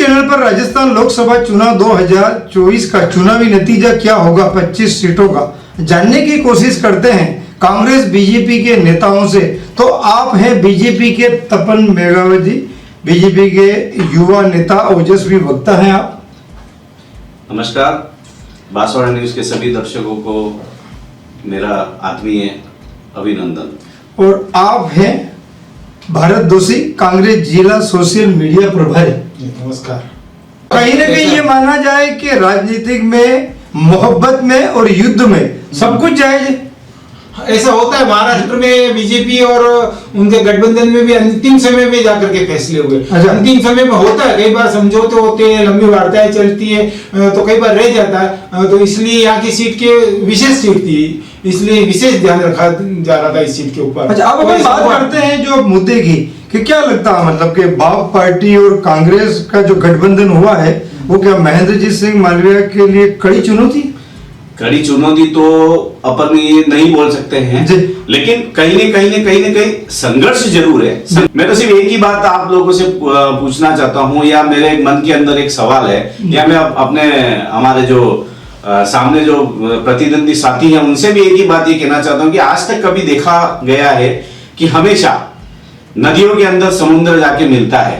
Channel पर राजस्थान लोकसभा चुनाव 2024 का चुनावी नतीजा क्या होगा 25 सीटों का जानने की कोशिश करते हैं कांग्रेस बीजेपी के नेताओं से। तो आप हैं बीजेपी के तपन मेघावती, बीजेपी के युवा नेता ओजस्वी वक्ता हैं आप। नमस्कार, बांसवाड़ा न्यूज के सभी दर्शकों को मेरा आत्मीय अभिनंदन। और आप हैं भारत दोषी, कांग्रेस जिला सोशल मीडिया प्रभारी। नमस्कार। कहीं ना कहीं ये माना जाए कि राजनीतिक में, मोहब्बत में और युद्ध में सब कुछ जायज है। ऐसा होता है, महाराष्ट्र में बीजेपी और उनके गठबंधन में भी अंतिम समय में जाकर के फैसले हुए। अच्छा। अंतिम समय में होता है, कई बार समझौते होते हैं, लंबी वार्ताएं चलती है, तो कई बार रह जाता है। तो इसलिए यहाँ की सीट के विशेष सीट थी, इसलिए विशेष ध्यान रखा जा रहा था इस सीट के ऊपर। अच्छा, अब अपन बात करते हैं जो मुद्दे की कि क्या लगता है, मतलब कि बाप पार्टी और कांग्रेस का जो गठबंधन हुआ है वो क्या महेंद्रजीत सिंह मालविया के लिए कड़ी चुनौती? कड़ी चुनौती तो अपन ये नहीं बोल सकते हैं, लेकिन कहीं न कहीं संघर्ष जरूर है। मैं तो सिर्फ एक ही बात आप लोगों से पूछना चाहता हूँ, या मेरे मन के अंदर एक सवाल है, या मैं अपने हमारे जो सामने जो प्रतिद्वंदी साथी हैं उनसे भी एक ही बात ये कहना चाहता हूँ कि आज तक कभी देखा गया है कि हमेशा नदियों के अंदर समुद्र जाके मिलता है,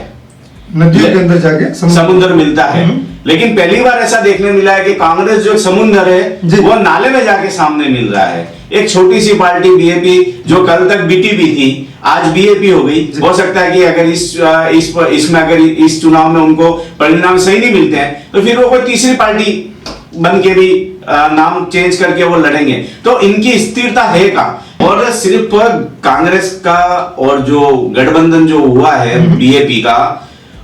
नदियों के अंदर जाके समुद्र मिलता है, लेकिन पहली बार ऐसा देखने मिला है कि कांग्रेस जो समुद्र है वो नाले में जाके सामने मिल रहा है। एक छोटी सी पार्टी बीएपी जो कल तक बीटीपी थी आज बीएपी हो गई। हो सकता है कि अगर इसमें अगर इस चुनाव में उनको परिणाम सही नहीं मिलते हैं तो फिर वो कोई तीसरी पार्टी बन के भी नाम चेंज करके वो लड़ेंगे। तो इनकी स्थिरता है का, और सिर्फ कांग्रेस का और जो गठबंधन जो हुआ है बीएपी का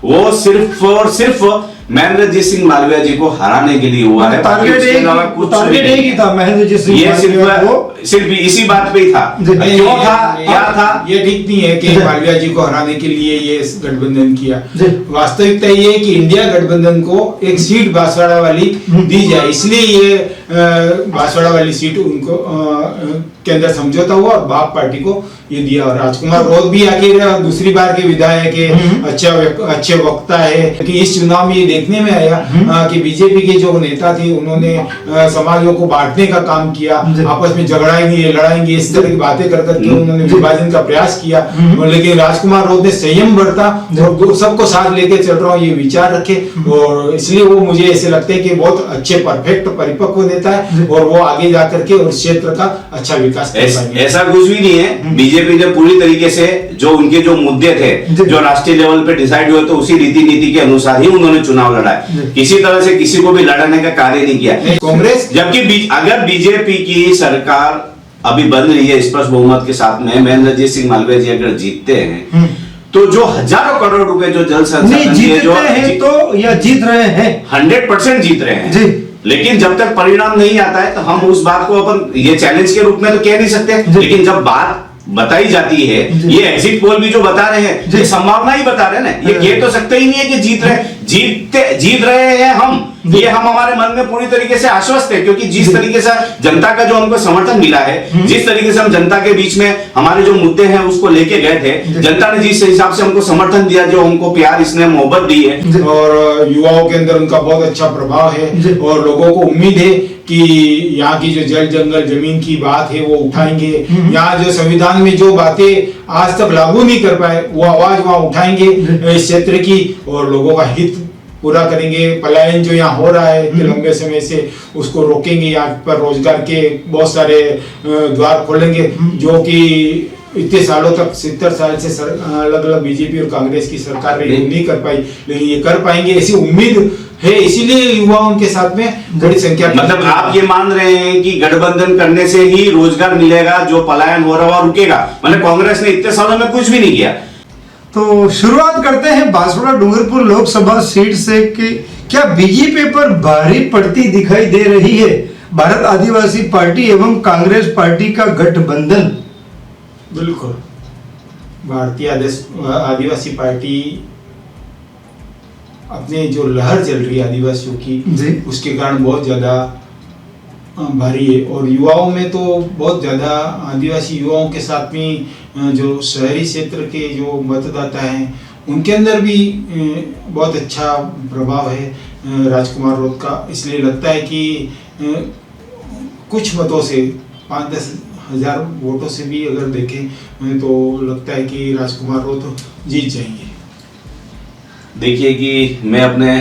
वो सिर्फ और सिर्फ महेंद्रजीत सिंह मालविया जी को हराने के लिए हुआ है। टारगेट एक ही था, महेंद्रजीत सिंह ये सिर्फ इसी बात पे ही था। क्यों था, क्या था? ये ठीक नहीं है कि मालविया जी को हराने के लिए ये गठबंधन किया। वास्तविकता ये है कि इंडिया गठबंधन को एक सीट बांसवाड़ा वाली दी जाए, इसलिए ये बांसवाड़ा वाली सीट उनको के अंदर समझौता हुआ और बाप पार्टी को ये दिया। और राजकुमार रौत भी आखिर दूसरी बार के विधायक है, अच्छे वक्ता है, कि इस चुनाव में ये देखने में आया कि बीजेपी के जो नेता थे उन्होंने समाजों को बांटने का काम किया, आपस में झगड़ाएंगे लड़ाएंगे इस तरह की बातें कर करके उन्होंने विभाजन का प्रयास किया। लेकिन राजकुमार रौत ने संयम बरता और सबको साथ लेके चल रहा हूँ ये विचार रखे, और इसलिए वो मुझे ऐसे लगता है कि बहुत अच्छे परफेक्ट परिपक्व नेता है और वो आगे जाकर के उस क्षेत्र का अच्छा विकास कर पाएंगे। ऐसा कुछ भी नहीं है। बीजेपी ने पूरी तरीके से जो उनके जो मुद्दे थे जो राष्ट्रीय लेवल पे डिसाइड हुए तो उसी रीति नीति के अनुसार ही उन्होंने चुनाव लड़ा है, किसी तरह से किसी को भी लड़ाने का कार्य नहीं किया। कांग्रेस जबकि अगर बीजेपी की सरकार अभी बन रही है स्पष्ट बहुमत के साथ में, महेंद्रजीत सिंह मालविया जी अगर जीतते हैं तो जो हजारों करोड़ रुपए जो जल संसाधन तो या जीत रहे हैं 100% जीत रहे हैं जी। लेकिन जब तक परिणाम नहीं आता है तो हम उस बात को अपन ये चैलेंज के रूप में तो कह नहीं सकते, लेकिन जब बात बताई जाती है, ये एग्जिट पोल भी जो बता रहे हैं ये संभावना ही बता रहे हैं ना, ये कह तो सकते ही नहीं है कि जीत रहे हैं हम। ये हम हमारे मन में पूरी तरीके से आश्वस्त है, क्योंकि जिस तरीके से जनता का जो हमको समर्थन मिला है, जिस तरीके से हम जनता के बीच में हमारे जो मुद्दे हैं उसको लेके गए थे, जनता ने जिस हिसाब से हमको समर्थन दिया, जो हमको प्यार इसने मोहब्बत दी है, और युवाओं के अंदर उनका बहुत अच्छा प्रभाव है और लोगों को उम्मीद है कि यहाँ की जो जल जंगल जमीन की बात है वो उठाएंगे। यहाँ जो संविधान में जो बातें आज तक लागू नहीं कर पाए वो आवाज वहाँ उठाएंगे इस क्षेत्र की, और लोगों का हित पूरा करेंगे। पलायन जो यहाँ हो रहा है इतने लंबे समय से उसको रोकेंगे, यहाँ पर रोजगार के बहुत सारे द्वार खोलेंगे जो कि इतने सालों तक 70 साल से अलग अलग बीजेपी और कांग्रेस की सरकार नहीं कर पाई, लेकिन ये कर पाएंगे ऐसी उम्मीद है। इसीलिए युवा उनके साथ में बड़ी संख्या। मतलब आप ये मान रहे हैं कि गठबंधन करने से ही रोजगार मिलेगा, जो पलायन हो रहा है रुकेगा? मतलब कांग्रेस ने इतने सालों में कुछ भी नहीं किया। तो शुरुआत करते हैं बांसवाड़ा डूंगरपुर लोकसभा सीट से कि क्या बीजेपी पर भारी पड़ती दिखाई दे रही है भारत आदिवासी पार्टी एवं कांग्रेस पार्टी का गठबंधन? बिल्कुल, भारतीय आदिवासी पार्टी अपने जो लहर चल रही है आदिवासियों की उसके कारण बहुत ज्यादा भारी है। और युवाओं में तो बहुत ज्यादा आदिवासी युवाओं के साथ में जो शहरी क्षेत्र के जो मतदाता हैं उनके अंदर भी बहुत अच्छा प्रभाव है राजकुमार रोत का। इसलिए लगता है कि कुछ मतों से 5-10 हजार वोटों से भी अगर देखें तो लगता है कि राजकुमार रोत जीत जाएंगे। देखिए कि मैं अपने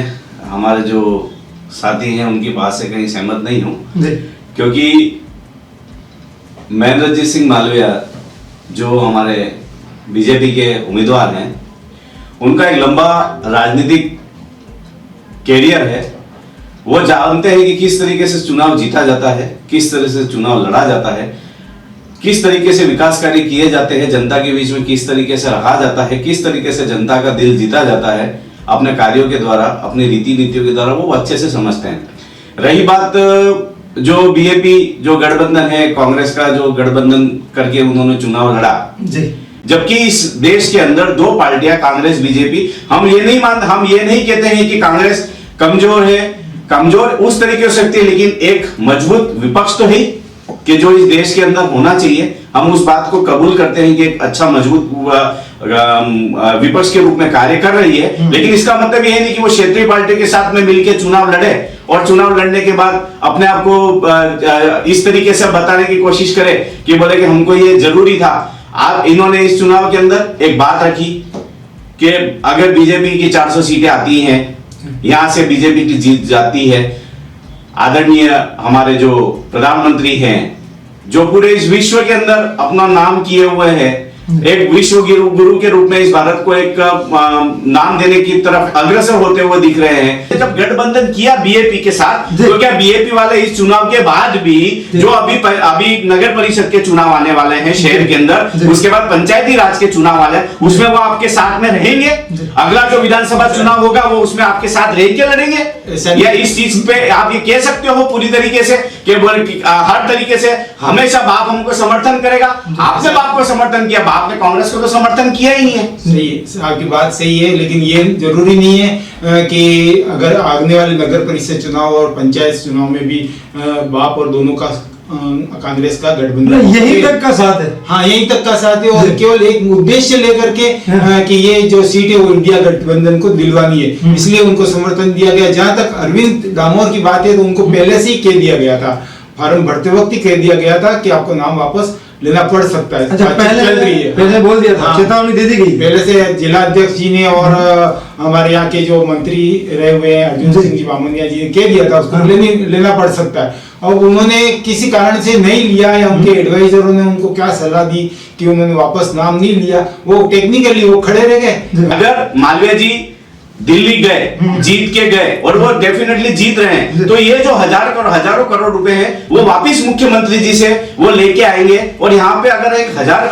हमारे जो साथी हैं उनकी बात से कहीं सहमत नहीं हूँ, क्योंकि महेंद्रजीत सिंह मालविया जो हमारे बीजेपी के उम्मीदवार हैं, उनका एक लंबा राजनीतिक कैरियर है। वो जानते हैं कि किस तरीके से चुनाव जीता जाता है, किस तरह से चुनाव लड़ा जाता है, किस तरीके से विकास कार्य किए जाते हैं, जनता के बीच में किस तरीके से रखा जाता है, किस तरीके से जनता का दिल जीता जाता है अपने कार्यों के द्वारा, अपनी रीति नीतियों के द्वारा, वो अच्छे से समझते हैं। रही बात जो बीएपी जो गठबंधन है, कांग्रेस का जो गठबंधन करके उन्होंने चुनाव लड़ा, जबकि इस देश के अंदर दो पार्टियां कांग्रेस बीजेपी, हम ये नहीं कहते हैं कि कांग्रेस कमजोर है, कमजोर उस तरीके हो सकती है, लेकिन एक मजबूत विपक्ष तो है कि जो इस देश के अंदर होना चाहिए। हम उस बात को कबूल करते हैं कि एक अच्छा मजबूत विपक्ष के रूप में कार्य कर रही है, लेकिन इसका मतलब यह नहीं कि वो क्षेत्रीय पार्टी के साथ में मिलकर चुनाव लड़े और चुनाव लड़ने के बाद अपने आप को इस तरीके से बताने की कोशिश करे कि बोले कि हमको ये जरूरी था। आप इन्होंने इस चुनाव के अंदर एक बात रखी कि अगर बीजेपी की 400 सीटें आती हैं, यहां से बीजेपी की जीत जाती है, आदरणीय हमारे जो प्रधानमंत्री हैं, जो पूरे इस विश्व के अंदर अपना नाम किए हुए हैं, एक विश्व गुरु के रूप में इस भारत को एक नाम देने की तरफ अग्रसर होते हुए दिख रहे हैं। जब गठबंधन किया बीएपी के साथ, तो क्या बीएपी वाले इस चुनाव के बाद भी जो अभी नगर परिषद के चुनाव आने वाले हैं शहर के अंदर, उसके बाद पंचायती राज के चुनाव वाले, उसमें वो आपके साथ में रहेंगे? अगला जो विधानसभा चुनाव होगा वो उसमें आपके साथ रह के लड़ेंगे? या इस चीज पे आप ये कह सकते हो पूरी तरीके से कि हर तरीके से हमेशा बाप हमको समर्थन करेगा? आपने बाप को समर्थन किया, आपने कांग्रेस को तो समर्थन किया ही नहीं है। सही है, आपकी बात सही है, लेकिन ये जरूरी नहीं है कि अगर आने वाले नगर परिषद चुनाव और पंचायत चुनाव में भी बाप और दोनों का कांग्रेस का गठबंधन यही तक का साथ है। हाँ, यही तक का साथ है, और केवल एक उद्देश्य लेकर के कि ये जो सीट है वो इंडिया गठबंधन को दिलवानी है, इसलिए उनको समर्थन दिया गया। जहां तक अरविंद दामोदर की बात है तो उनको पहले से ही कह दिया गया था, फॉर्म भरते वक्त ही कह दिया गया था कि आपको नाम वापस लेना पड़ सकता है। अच्छा, पहले बोल दिया था, चेतावनी दे दी गई पहले से जिला अध्यक्ष जी ने और हमारे यहाँ के जो मंत्री रहे हुए हैं अर्जुन सिंह जी बामनिया जी ने कह दिया था उसको लेना पड़ सकता है, और उन्होंने किसी कारण से नहीं लिया, या उनके एडवाइजरों ने उनको क्या सलाह दी कि उन्होंने वापस नाम नहीं लिया, वो टेक्निकली वो खड़े रह गए। अगर मालवीय जी दिल्ली गए, जीत के गए, और वो डेफिनेटली जीत रहे हैं, तो ये जो हजारों करोड़ रुपए हैं वो वापिस मुख्यमंत्री जी से वो लेके आएंगे। और यहाँ पे अगर एक हजारों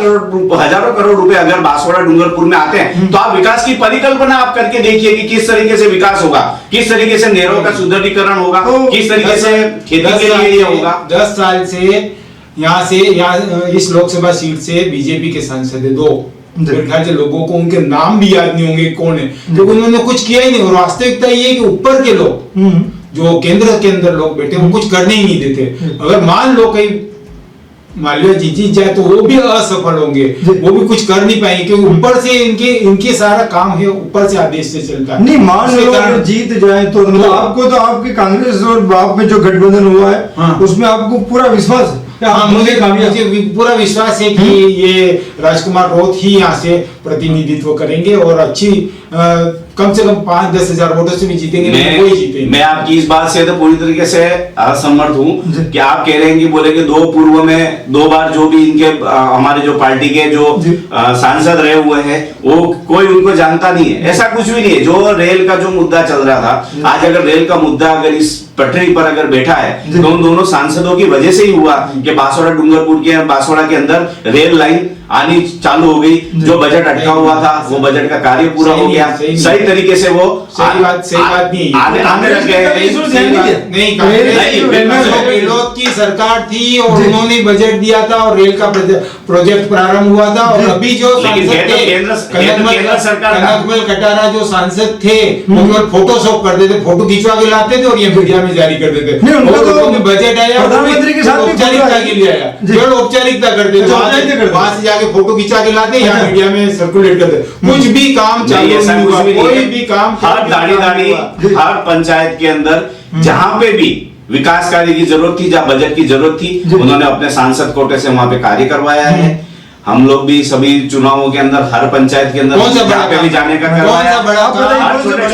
करोड़ रुपए अगर बांसवाड़ा डूंगरपुर में आते हैं, तो आप विकास की परिकल्पना आप करके देखिए कि किस तरीके से विकास होगा, किस तरीके से नहरों का सुदृढ़ीकरण होगा, किस तरीके से खेती के लिए ये होगा। 10 साल से यहाँ इस लोकसभा सीट से बीजेपी के सांसद है 2, मेरे ख्याल से लोगों को उनके नाम भी याद नहीं होंगे कौन है, क्योंकि उन्होंने कुछ किया ही नहीं। और वास्तविकता ये है कि ऊपर के लोग जो केंद्र के अंदर लोग बैठे वो कुछ करने ही नहीं देते। अगर मान लो कहीं मालवीय जी जीत जाए तो वो भी असफल होंगे, वो भी कुछ कर नहीं पाएंगे, क्योंकि ऊपर से इनके सारा काम है ऊपर से आदेश से चलता है। नहीं, मान लो अगर जीत जाए तो मतलब आपको तो आपकी कांग्रेस और बाप में जो गठबंधन हुआ है उसमें आपको पूरा विश्वास है? मुझे पूरा विश्वास है कि ये राजकुमार रोत ही यहाँ से प्रतिनिधित्व करेंगे और अच्छी कम से कम 5-10 हजार वोटों से भी जीतेंगे। मैं आपकी इस बात से तो पूरी तरीके से असहमत हूँ कि आप कह रहे हैं कि बोले कि 2 पूर्व में 2 बार जो भी इनके हमारे जो पार्टी के जो सांसद रहे हुए हैं वो कोई उनको जानता नहीं है। ऐसा कुछ भी नहीं है। जो रेल का जो मुद्दा चल रहा था, आज अगर रेल का मुद्दा अगर इस पटरी पर अगर बैठा है तो उन दोनों सांसदों की वजह से ही हुआ कि बांसवाड़ा डूंगरपुर के बांसवाड़ा के अंदर रेल लाइन आनी चालू हो गई। जो बजट अटका हुआ था वो बजट का कार्य पूरा हो गया, सही तरीके से वो सही बात नहीं आने लग गए। गहलोत की सरकार थी और उन्होंने बजट दिया था और रेल का प्रोजेक्ट प्रारंभ हुआ था। और अभी जो कनकमल कटारा जो सांसद थे वो फोटोशॉप कर देते, फोटो खिंचवा के लाते थे और ये मीडिया में जारी कर देते। बजट आया प्रधानमंत्री के साथ औपचारिकता के लिए आया, केवल औपचारिकता करते थे, वहां से जाके जाके फोटो खिंचा के लाते, यहाँ मीडिया में सर्कुलेट करते, कुछ भी काम चालू नहीं हुआ, कोई भी काम, हर दाढ़ी हर पंचायत के अंदर जहां पे भी विकास कार्य की जरूरत थी, जहां बजट की जरूरत थी, उन्होंने अपने सांसद कोटे से वहां पे कार्य करवाया है। हम लोग भी सभी चुनावों के अंदर हर पंचायत के अंदर कौन सा बड़ा पे भी जाने का करवाया।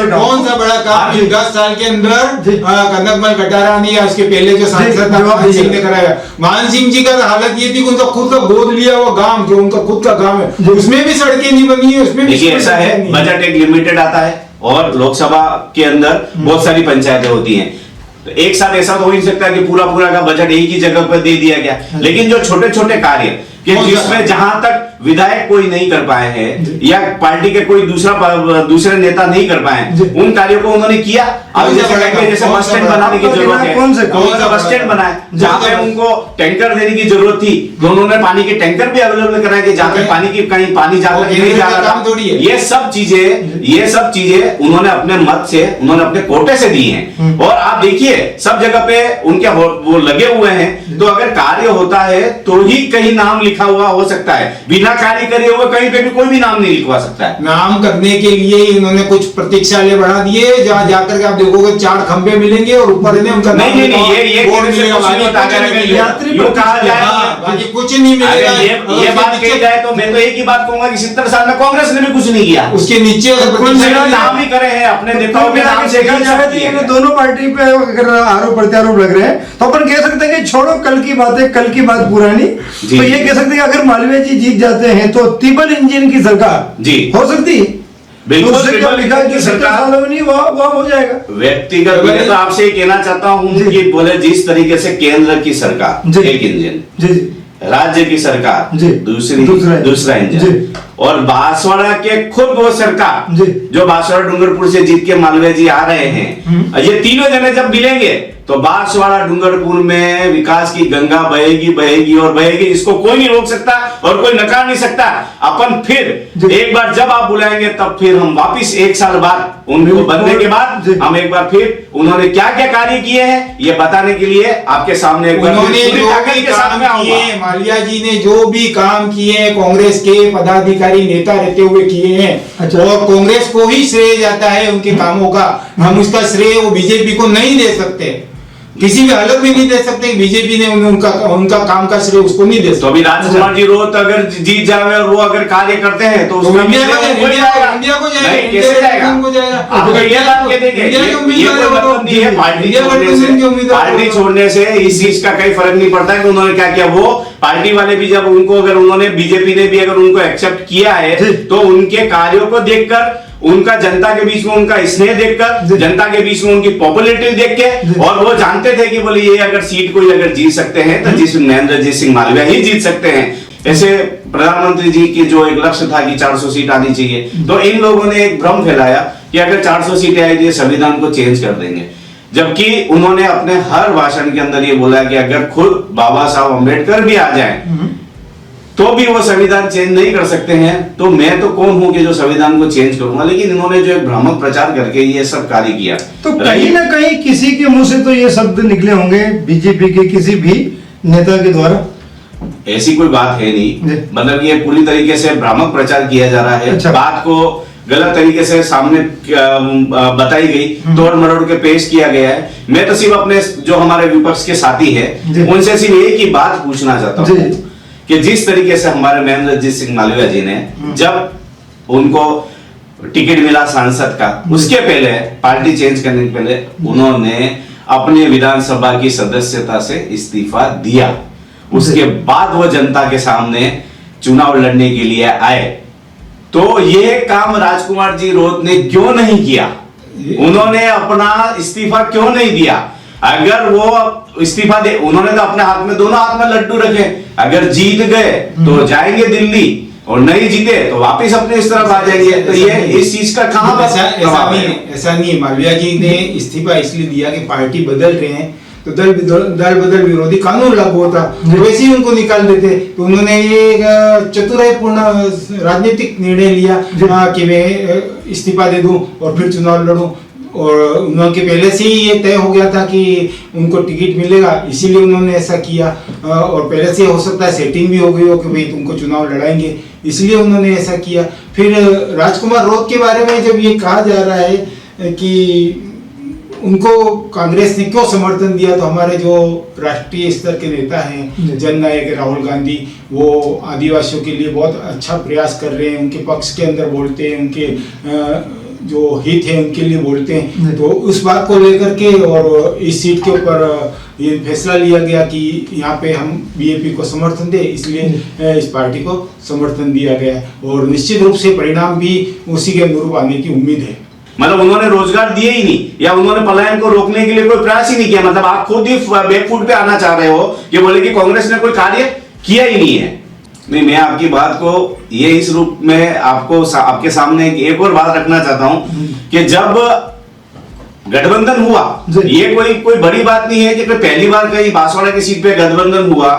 कौन सा बड़ा काम 10 साल के अंदर कनकमल कटारानी या उसके पहले जो सांसद था मान सिंह ने कराया। मान सिंह जी का हालत ये थी कि उनका खुद का गोद लिया हुआ गांव, जो उनका खुद का गांव है, उसमें भी सड़कें नहीं बनी है, उसमें भी ऐसा है, बजट एक लिमिटेड आता है और लोकसभा के अंदर बहुत सारी पंचायतें होती हैं, तो एक साथ ऐसा तो हो नहीं सकता कि पूरा का बजट एक ही जगह पर दे दिया गया। लेकिन जो छोटे छोटे कार्य कि जिसमें जहां तक विधायक कोई नहीं कर पाए हैं या पार्टी के कोई दूसरे नेता नहीं कर पाए, उन कार्यों को उन्होंने किया। अब जैसे बस स्टैंड बनाने की जरूरत है, कौन सा बस स्टैंड बनाए, जहां पे उनको टैंकर देने की जरूरत थी तो उन्होंने पानी के टैंकर भी अवेलेबल कराए कि जहां पे कहीं पानी जाकर नहीं जा रहा था। ये सब चीजें उन्होंने अपने मत से, उन्होंने अपने कोटे से दी हैं। और आप देखिए सब जगह पे उनके वो लगे हुए हैं, तो अगर कार्य होता है तो ही कहीं नाम लिखा हुआ हो सकता है, बिना कार्य करे हुए कहीं पे भी कोई भी नाम नहीं लिखवा सकता है। नाम करने के लिए इन्होंने कुछ प्रतीक्षालय बढ़ा दिए, जहां जाकर के आप देखोगे 4 खंबे मिलेंगे और ऊपर इन्हें उनका नहीं ये कुछ नहीं मिलेगा। ये बात कही जाए तो मैं तो एक ही बात कहूंगा कि 70 साल में कांग्रेस ने भी कुछ नहीं किया, उसके नीचे नाम ही करे हैं अपने नेताओं के नाम से। दोनों पार्टी पे अगर आरोप प्रत्यारोप लग रहे हैं तो अपन कह सकते हैं कि छोड़ो कल की बातें, कल की बात पुरानी। तो ये कह सकते हैं कि अगर मालवीय जी जीत जाते हैं तो ट्रिपल इंजन की सरकार जी हो सकती है। बिल्कुल तो सरकार नहीं वो हो जाएगा। व्यक्तिगत मैं तो आपसे कहना चाहता हूं कि बोले जिस तरीके से केंद्र की सरकार एक इंजन, राज्य की सरकार दूसरा इंजन, और बांसवाड़ा के खुद वो सरकार जो बांसवाड़ा डूंगरपुर से जीत के मालवीय जी आ रहे हैं, ये तीनों जने जब मिलेंगे तो बांसवाड़ा डूंगरपुर में विकास की गंगा बहेगी और बहेगी। इसको कोई नहीं रोक सकता और कोई नकार नहीं सकता। अपन फिर एक बार जब आप बुलाएंगे तब फिर हम वापिस 1 साल बाद उनको बनने के बाद हम एक बार फिर उन्होंने क्या क्या कार्य किए हैं ये बताने के लिए आपके सामने एक बार मालवीय जी ने जो भी काम किए कांग्रेस के पदाधिकारी नेता रहते हुए किए हैं, और कांग्रेस को ही श्रेय जाता है उनके कामों का। हम उसका श्रेय वो बीजेपी को नहीं दे सकते, किसी भी हालत में नहीं दे सकते। बीजेपी ने उनका काम का श्रेय उसको नहीं दे सकते। तो अभी राजकुमार जी रोहत अगर जीत जाए और वो अगर कार्य करते हैं तो इंडिया को पार्टी छोड़ने से इस चीज का कोई फर्क नहीं पड़ता है कि उन्होंने क्या किया। वो पार्टी वाले भी जब उनको अगर उन्होंने बीजेपी ने भी अगर उनको एक्सेप्ट किया है तो उनके कार्यों को देखकर, उनका जनता के बीच में उनका स्नेह देखकर, जनता के बीच में उनकी पॉपुलैरिटी देख के, और वो जानते थे कि बोले ये अगर सीट कोई अगर जीत सकते हैं तो महेंद्रजीत सिंह मालवीय ही जीत सकते हैं। ऐसे प्रधानमंत्री जी की जो एक लक्ष्य था कि 400 सीट आनी चाहिए, तो इन लोगों ने एक भ्रम फैलाया कि अगर 400 सीटें आई तो संविधान को चेंज कर देंगे, जबकि उन्होंने अपने हर भाषण के अंदर ये बोला कि अगर खुद बाबा साहब अम्बेडकर भी आ जाएं तो भी वो संविधान चेंज नहीं कर सकते हैं। तो मैं तो कौन हूं कि जो संविधान को चेंज करूंगा। लेकिन इन्होंने जो एक भ्रामक प्रचार करके ये सब कार्य किया, तो कहीं ना कहीं किसी के मुंह से तो ये शब्द निकले होंगे बीजेपी के किसी भी नेता के द्वारा। ऐसी कोई बात है नहीं, मतलब ये पूरी तरीके से भ्रामक प्रचार किया जा रहा है। अच्छा। बात को गलत तरीके से सामने बताई गई, तोड़ मरोड़ के पेश किया गया है। मैं तो सिर्फ अपने जो हमारे विपक्ष के साथी है उनसे सिर्फ एक ही बात पूछना चाहता हूँ कि जिस तरीके से हमारे महेंद्रजीत सिंह मालवीय जी ने जब उनको टिकट मिला सांसद का, उसके पहले पार्टी चेंज करने के पहले उन्होंने अपने विधानसभा की सदस्यता से इस्तीफा दिया। उसके बाद वो जनता के सामने चुनाव लड़ने के लिए आए। तो ये काम राजकुमार जी रोहत ने क्यों नहीं किया? उन्होंने अपना इस्तीफा क्यों नहीं दिया? अगर वो इस्तीफा दे, उन्होंने तो अपने हाथ में, दोनों हाथ में लड्डू रखे। अगर जीत गए तो जाएंगे दिल्ली और नहीं जीते तो वापस अपने इस तरफ आ जाएंगे। तो ये इस चीज का कहां पर ऐसा नहीं है। मालवीय जी ने इस्तीफा इसलिए दिया कि पार्टी बदल रहे हैं तो दल बदल विरोधी कानून लागू होता, तो वैसे ही उनको निकाल देते। तो उन्होंने ये चतुराईपूर्ण राजनीतिक निर्णय लिया कि मैं इस्तीफा दे दूं और फिर चुनाव लड़ूं। और उनके पहले से ही ये तय हो गया था कि उनको टिकट मिलेगा, इसीलिए उन्होंने ऐसा किया। और पहले से हो सकता है सेटिंग भी हो गई हो कि भाई तुमको चुनाव लड़ाएंगे, इसलिए उन्होंने ऐसा किया। फिर राजकुमार रौत के बारे में जब ये कहा जा रहा है कि उनको कांग्रेस ने क्यों समर्थन दिया, तो हमारे जो राष्ट्रीय स्तर के नेता हैं जननायक राहुल गांधी, वो आदिवासियों के लिए बहुत अच्छा प्रयास कर रहे हैं, उनके पक्ष के अंदर बोलते हैं, उनके जो हित है उनके लिए बोलते हैं। तो उस बात को लेकर के और इस सीट के ऊपर ये फैसला लिया गया कि यहाँ पे हम बीजेपी को समर्थन दें, इसलिए इस पार्टी को समर्थन दिया गया और निश्चित रूप से परिणाम भी उसी के अनुरूप आने की उम्मीद है। मतलब उन्होंने रोजगार दिए ही नहीं, या उन्होंने पलायन को रोकने के लिए कोई प्रयास ही नहीं किया। मतलब आप खुद ही बैकफुट पे आना चाह रहे हो कि बोले कि कांग्रेस ने कोई कार्य किया ही नहीं है। नहीं, मैं आपकी बात को ये इस रूप में आपके सामने एक और बात रखना चाहता हूं कि जब गठबंधन हुआ, ये कोई बड़ी बात नहीं है कि पहली बार कहीं बांसवाड़ा की सीट पे गठबंधन हुआ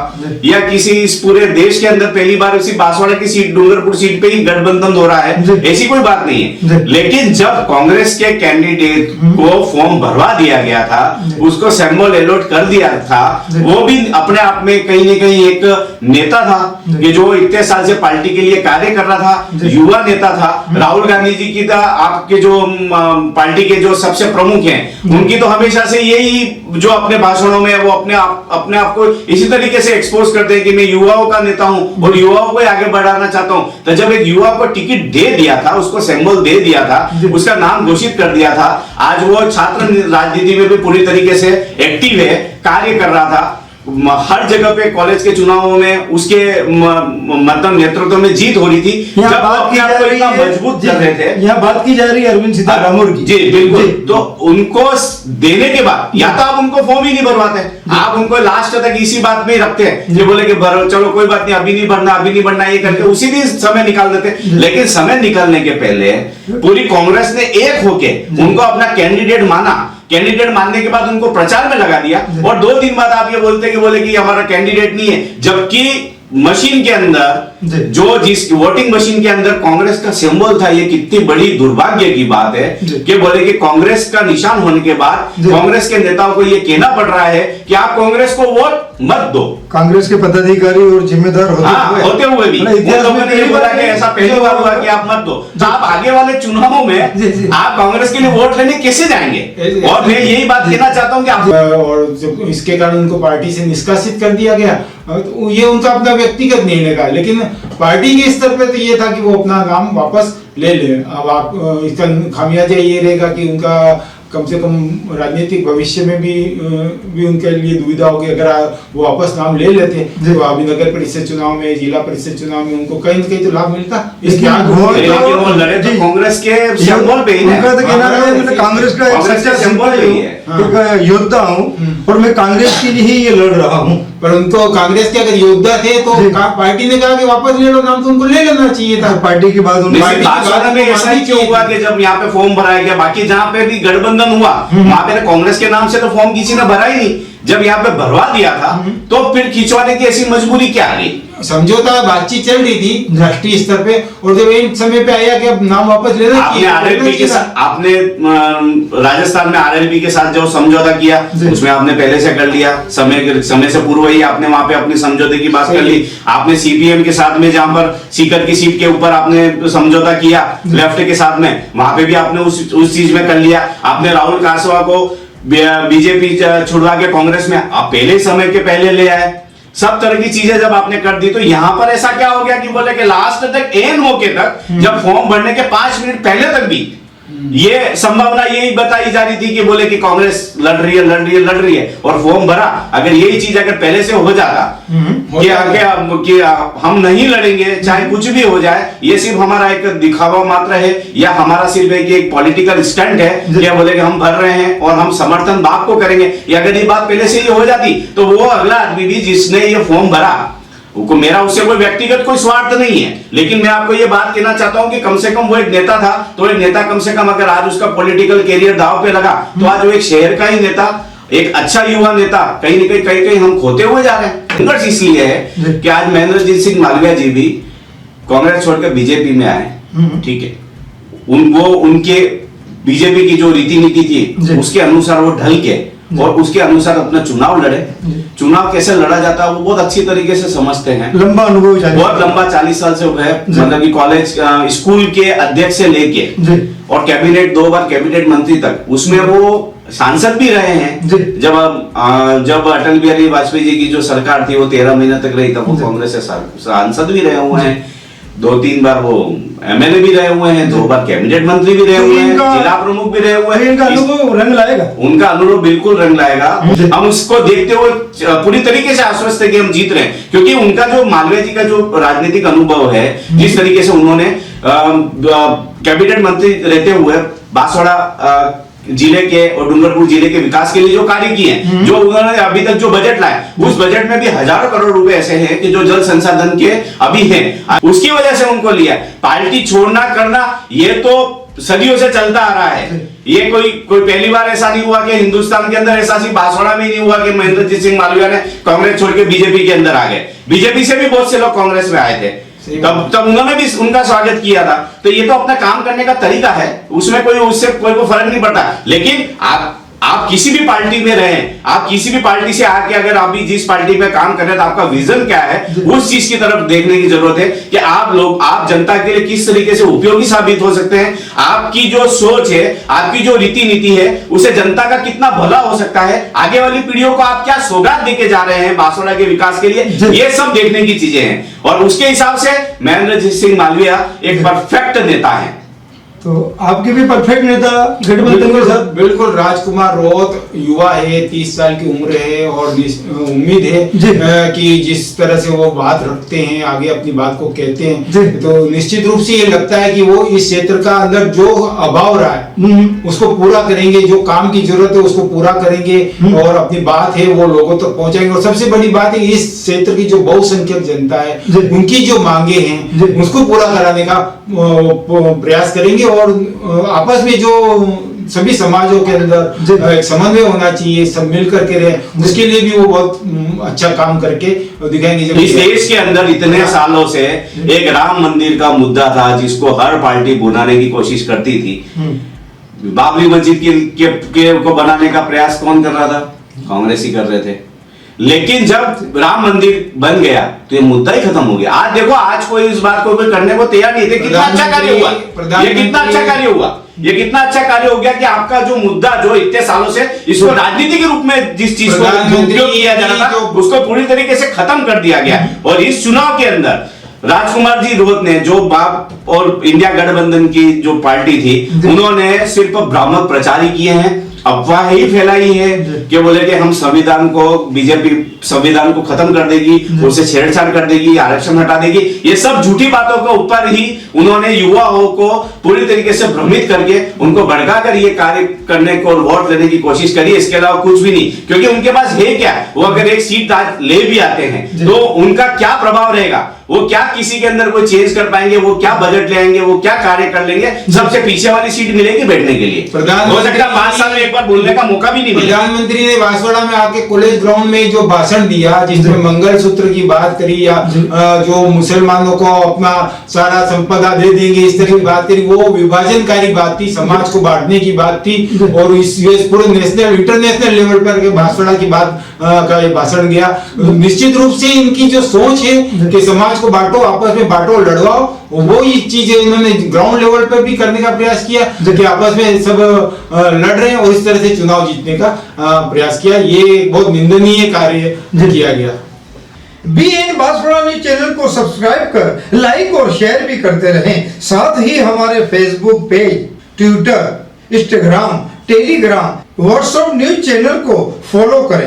या किसी इस पूरे देश के अंदर पहली बार इसी बांसवाड़ा की सीट, डूंगरपुर सीट पे ही गठबंधन हो रहा है, ऐसी कोई बात नहीं है। लेकिन जब कांग्रेस के कैंडिडेट को फॉर्म भरवा दिया गया था, उसको सिंबल अलॉट कर दिया था, वो भी अपने आप में कहीं ना कहीं एक नेता था कि जो इतने साल से पार्टी के लिए कार्य कर रहा था, युवा नेता था। राहुल गांधी जी की आपके जो पार्टी के जो सबसे प्रमुख हैं, उनकी तो हमेशा से यही जो अपने भाषणों में वो अपने आप को इसी तरीके से एक्सपोज करते हैं कि मैं युवाओं का नेता हूं और युवाओं को आगे बढ़ाना चाहता हूं। तो जब एक युवा को टिकट दे दिया था, उसको सिंबल दे दिया था, उसका नाम घोषित कर दिया था, आज वो छात्र राजनीति में भी पूरी तरीके से एक्टिव है, कार्य कर रहा था। हर जगह पे कॉलेज के चुनावों में उसके मतलब नेतृत्व में जीत हो रही थी। जब अपने आप को इतना मजबूत कर रहे थे, यहाँ बात की जा रही है अरविंद सीतारामन की। जी बिल्कुल। तो उनको देने के बाद या तो आप उनको फॉर्म ही नहीं भरवाते, आप उनको लास्ट तक इसी बात में ही रखते हैं, ये बोले कि भरो, चलो कोई बात नहीं, अभी नहीं भरना, ये करके उसी दिन समय निकाल देते। लेकिन समय निकालने के पहले पूरी कांग्रेस ने एक होके उनको अपना कैंडिडेट माना, कैंडिडेट मानने के बाद उनको प्रचार में लगा दिया और 2 दिन बाद आप ये बोलते कि हमारा कैंडिडेट नहीं है, जबकि मशीन के अंदर जो जिस वोटिंग मशीन के अंदर कांग्रेस का सिंबल था। ये कितनी बड़ी दुर्भाग्य की बात है कि बोले कि कांग्रेस का निशान होने के बाद कांग्रेस के नेताओं को ये कहना पड़ रहा है कि आप कांग्रेस को वोट मत दो। कांग्रेस के पदाधिकारी और जिम्मेदार होते हुए भी लोगों ने ये बोला कि ऐसा पहली बार हुआ कि आप मत दो, तो आप आगे वाले चुनावों में आप कांग्रेस के लिए वोट लेने कैसे जाएंगे? और मैं यही बात कहना चाहता हूँ कि आप और इसके कारण उनको पार्टी से निष्कासित कर दिया गया। ये उनका अपना व्यक्तिगत निर्णय था, लेकिन पार्टी के स्तर पे तो ये था कि वो अपना नाम वापस ले ले। अब आप इसका खामियाजा ये रहेगा कि उनका कम से कम राजनीतिक भविष्य में भी उनके लिए दुविधा होगी। अगर वो वापस नाम ले लेते तो अभी नगर परिषद चुनाव में, जिला परिषद चुनाव में उनको कहीं न कहीं तो लाभ मिलता। वो लड़े तो कांग्रेस के सिंबल पे ही है। उनका तो कहना है मैं कांग्रेस का एक सच्चा सिंबल ही है, एक योद्धा हूँ और मैं कांग्रेस के लिए ही ये लड़ रहा हूँ। पर उनको कांग्रेस के अगर योद्धा थे तो पार्टी ने कहा कि वापस ले लो नाम, तो उनको ले लेना चाहिए था। पार्टी के बाद ऐसा ही क्यों हुआ कि जब यहाँ पे फॉर्म भराया गया, बाकी जहाँ पे भी गठबंधन हुआ वहां पे कांग्रेस के नाम से तो फॉर्म किसी ने भरा ही नहीं। जब यहाँ पे भरवा दिया था तो फिर खिंचवाने की ऐसी मजबूरी क्या आ गई? समझौता बातचीत चल रही थी राष्ट्रीय स्तर पे, और जब एक समय पे आया कि अब नाम वापस लेना चाहिए, आपने राजस्थान में आरएलपी के साथ जो समझौता किया उसमें आपने पहले से कर लिया, समय से पूर्व ही आपने वहां पे अपने समझौते की बात कर ली। आपने सीपीएम के साथ में जहां पर सीकर की सीट के ऊपर आपने समझौता किया लेफ्ट के साथ में, वहां पे भी आपने उस चीज में कर लिया। आपने राहुल कासवा को बीजेपी छुड़वा के कांग्रेस में आप पहले समय के पहले ले आए। सब तरह की चीजें जब आपने कर दी तो यहां पर ऐसा क्या हो गया कि बोले कि लास्ट तक एन मौके तक जब फॉर्म भरने के 5 मिनट पहले तक भी ये संभावना यही बताई जा रही थी कि बोले कि कांग्रेस लड़ रही है और फॉर्म भरा। अगर यही चीज अगर पहले से हो जाता कि हम नहीं लड़ेंगे चाहे कुछ भी हो जाए, ये सिर्फ हमारा एक दिखावा मात्र है या हमारा सिर्फ एक पॉलिटिकल स्टंट है, क्या बोले कि हम भर रहे हैं और हम समर्थन बाप को करेंगे, या अगर ये बात पहले से ही हो जाती तो वो अगला आदमी भी जिसने ये फॉर्म भरा मेरा उससे कोई व्यक्तिगत कोई स्वार्थ नहीं है, लेकिन मैं आपको ये बात कहना चाहता हूं कि कम से कम वो एक नेता था, तो एक नेता कम से कम अगर आज उसका पॉलिटिकल कैरियर दांव पे लगा तो आज वो एक शहर का ही नेता, एक अच्छा युवा नेता कहीं न कहीं हम खोते हुए जा रहे हैं। संघर्ष इसलिए है कि आज महेंद्रजीत सिंह मालवीय जी भी कांग्रेस छोड़कर बीजेपी में आए, ठीक है, उनको उनके बीजेपी की जो रीति नीति जी। थी उसके अनुसार वो ढल के और उसके अनुसार अपना चुनाव लड़े। चुनाव कैसे लड़ा जाता है वो बहुत अच्छी तरीके से समझते हैं। लंबा अनुभव, बहुत लंबा 40 साल से हो गए, मतलब कि कॉलेज स्कूल के अध्यक्ष से लेके और कैबिनेट 2 बार कैबिनेट मंत्री तक, उसमें वो सांसद भी रहे हैं। जब अटल बिहारी वाजपेयी जी की जो सरकार थी वो 13 महीने तक रही, तब वो कांग्रेस से सांसद भी रहे हुए हैं। 2-3 बार वो एमएलए भी रहे हुए हैं, 2 बार कैबिनेट मंत्री भी रहे हुए हैं, जिला प्रमुख भी रहे हुए हैं। इनका अनुभव रंग लाएगा, उनका अनुभव बिल्कुल रंग लाएगा। हम उसको देखते हुए पूरी तरीके से आश्वस्त है कि हम जीत रहे हैं, क्योंकि उनका जो मालवीय जी का जो राजनीतिक अनुभव है, जिस तरीके से उन्होंने कैबिनेट मंत्री रहते हुए बांसवाड़ा जिले के और डूंगरपुर जिले के विकास के लिए जो कार्य किए हैं, जो उन्होंने अभी तक जो बजट लाए, उस बजट में भी हजारों करोड़ रुपए ऐसे हैं कि जो जल संसाधन के अभी हैं, उसकी वजह से उनको लिया। पार्टी छोड़ना करना ये तो सदियों से चलता आ रहा है। ये कोई पहली बार ऐसा नहीं हुआ कि हिंदुस्तान के अंदर ऐसा, सिर्फ बांसवाड़ा में ही नहीं हुआ कि महेंद्रजीत सिंह मालवीय ने कांग्रेस छोड़ के बीजेपी के अंदर आ गए। बीजेपी से भी बहुत से लोग कांग्रेस में आए थे, तब उन्होंने भी उनका स्वागत किया था। तो ये तो अपना काम करने का तरीका है, उसमें उससे कोई फर्क नहीं पड़ता। लेकिन आप किसी भी पार्टी में रहे, आप किसी भी पार्टी से आके अगर आप भी जिस पार्टी में काम कर रहे हैं, तो आपका विजन क्या है, उस चीज की तरफ देखने की जरूरत है कि आप जनता के लिए किस तरीके से उपयोगी साबित हो सकते हैं। आपकी जो सोच है, आपकी जो रीति नीति है, उसे जनता का कितना भला हो सकता है, आगे वाली पीढ़ियों को आप क्या सौगात देके जा रहे हैं बांसवाड़ा के विकास के लिए, ये सब देखने की चीजें हैं। और उसके हिसाब से महेंद्रजीत सिंह मालवीय एक परफेक्ट नेता है। तो आपके भी परफेक्ट नेता गठबंधन के साथ? बिल्कुल, राजकुमार रोहत युवा है, 30 साल की उम्र है और उम्मीद है कि जिस तरह से वो बात रखते हैं, आगे अपनी बात को कहते हैं, तो निश्चित रूप से ये लगता है कि वो इस क्षेत्र का अंदर जो अभाव रहा है उसको पूरा करेंगे, जो काम की जरूरत है उसको पूरा करेंगे और अपनी बात है वो लोगों तक पहुंचाएंगे। और सबसे बड़ी बात है, इस क्षेत्र की जो बहुसंख्यक जनता है, उनकी जो मांगे हैं उसको पूरा कराने का प्रयास करेंगे। और आपस में जो सभी समाजों के अंदर एक समन्वय होना चाहिए, सब मिल करके रहे, उसके लिए भी वो बहुत अच्छा काम करके दिखाएंगे। इस देश के अंदर इतने सालों से एक राम मंदिर का मुद्दा था जिसको हर पार्टी बुलाने की कोशिश करती थी। बाबरी मस्जिद को बनाने का प्रयास कौन कर रहा था? कांग्रेस ही कर रहे थे। लेकिन जब राम मंदिर बन गया तो ये मुद्दा ही खत्म हो गया। आज देखो, आज कोई इस बात को कोई करने को तैयार नहीं थे। कितना अच्छा कार्य हुआ, ये कितना अच्छा कार्य हुआ, ये कितना अच्छा कार्य हो गया कि आपका जो मुद्दा जो इतने सालों से इसको राजनीति के रूप में जिस चीज को उपयोग किया जा रहा था, उसको पूरी तरीके से खत्म कर दिया गया। और इस चुनाव के अंदर राजकुमार जी रोहत ने, जो बाप और इंडिया गठबंधन की जो पार्टी थी, उन्होंने सिर्फ भ्रामक प्रचार ही किए हैं, अफवाह ही फैलाई है कि बोले कि हम संविधान को, बीजेपी संविधान को खत्म कर देगी, उसे छेड़छाड़ कर देगी, आरक्षण हटा देगी। ये सब झूठी बातों के ऊपर ही उन्होंने युवाओं को पूरी तरीके से भ्रमित करके उनको भड़का कर ये कार्य करने को और वोट लेने की कोशिश करी। इसके अलावा कुछ भी नहीं, क्योंकि उनके पास है क्या? वो अगर एक सीट ले भी आते हैं तो उनका क्या प्रभाव रहेगा? वो क्या किसी के अंदर कोई चेंज कर पाएंगे? वो क्या बजट ले आएंगे? वो क्या कार्य कर लेंगे? सबसे पीछे वाली सीट मिलेगी बैठने के लिए। हो सकता है 5 साल में एक बार बोलने का मौका भी नहीं मिला। प्रधानमंत्री ने बांसवाड़ा में आके कॉलेज ग्राउंड में जो भाषण दिया, जिसमें मंगलसूत्र की बात करी या जो मुसलमानों को अपना सारा संपदा दे देंगे, इस तरह की बात करी, वो विभाजनकारी बात थी, समाज को बांटने की बात थी। और इस पूरे नेशनल इंटरनेशनल लेवल पर के बांसवाड़ा की बात का ये भाषण गया। निश्चित रूप से इनकी जो सोच है कि समाज को बांटो, आपस में बांटो, लड़वाओ, वो ये चीजें इन्होंने ग्राउंड लेवल पर भी करने का प्रयास किया, जो कि आपस में सब लड़ रहे हैं और इस तरह से चुनाव जीतने का प्रयास किया। ये बहुत निंदनीय कार्य किया गया। BN बांसवाड़ा न्यूज चैनल को सब्सक्राइब कर लाइक और शेयर भी करते रहें। साथ ही हमारे Facebook page, Twitter, Instagram, Telegram, WhatsApp news channel को फॉलो करें।